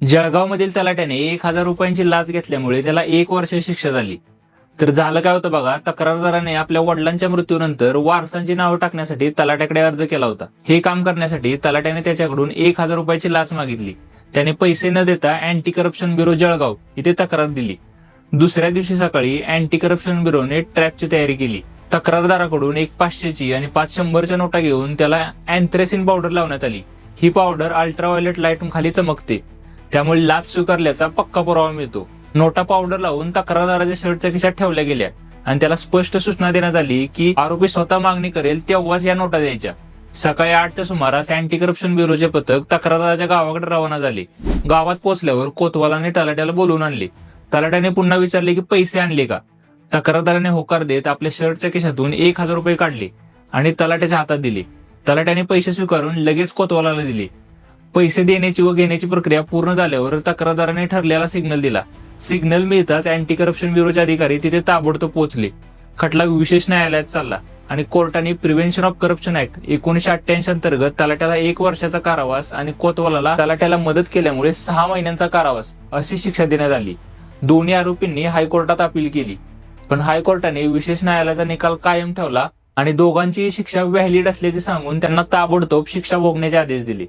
जळगावमधील तलाट्याने 1,000 रुपयांची लाच घेतल्यामुळे त्याला 1 वर्ष शिक्षा झाली. तर झालं काय होतं बघा, तक्रारदाराने आपल्या वडिलांच्या मृत्यूनंतर वारसांची नावं टाकण्यासाठी तलाट्याकडे अर्ज केला होता. हे काम करण्यासाठी तलाट्याने त्याच्याकडून 1,000 रुपयाची लाच मागितली. त्याने पैसे न देता अँटी करप्शन ब्युरो जळगाव इथे तक्रार दिली. दुसऱ्या दिवशी सकाळी अँटी करप्शन ब्युरोने ट्रॅपची तयारी केली. तक्रारदाराकडून एक 500ची आणि 5 100च्या नोटा घेऊन त्याला अँथ्रेसिन पावडर लावण्यात आली. ही पावडर अल्ट्राव्हायोलेट लाईट खाली चमकते, त्यामुळे लाच स्वीकारल्याचा पक्का पुरावा मिळतो. नोटा पावडर लावून तक्रारदाराच्या शर्टच्या खिशात ठेवल्या गेल्या आणि त्याला स्पष्ट सूचना देण्यात आली की आरोपी स्वतः मागणी करेल तेव्हाच या नोटा द्यायच्या. सकाळी 8च्या सुमारास अँटी करप्शन ब्युरोचे पथक तक्रारदाराच्या गावाकडे रवाना झाले. गावात पोहोचल्यावर कोतवालाने तलाट्याला बोलवून आणले. तलाट्याने पुन्हा विचारले की पैसे आणले का. तक्रारदाराने होकार देत आपल्या शर्टच्या खिशातून 1,000 रुपये काढले आणि तलाट्याच्या हातात दिले. तलाट्याने पैसे स्वीकारून लगेच कोतवालाला दिले. पैसे देण्याची व घेण्याची प्रक्रिया पूर्ण झाल्यावर तक्रारदाराने ठरलेला सिग्नल दिला. सिग्नल मिळताच अँटी करप्शन ब्युरोचे अधिकारी तिथे ताबडतोब पोहोचले. खटला विशेष न्यायालयात चालला आणि कोर्टाने प्रिव्हेन्शन ऑफ करप्शन ऍक्ट 1988 अंतर्गत तलाट्याला 1 वर्षाचा कारावास आणि कोतवालाला तलाट्याला मदत केल्यामुळे 6 महिन्यांचा कारावास अशी शिक्षा देण्यात आली. दोन्ही आरोपींनी हायकोर्टात अपील केली, पण हायकोर्टाने विशेष न्यायालयाचा निकाल कायम ठेवला आणि दोघांची शिक्षा व्हॅलिड असल्याचे सांगून त्यांना ताबडतोब शिक्षा भोगण्याचे आदेश दिले.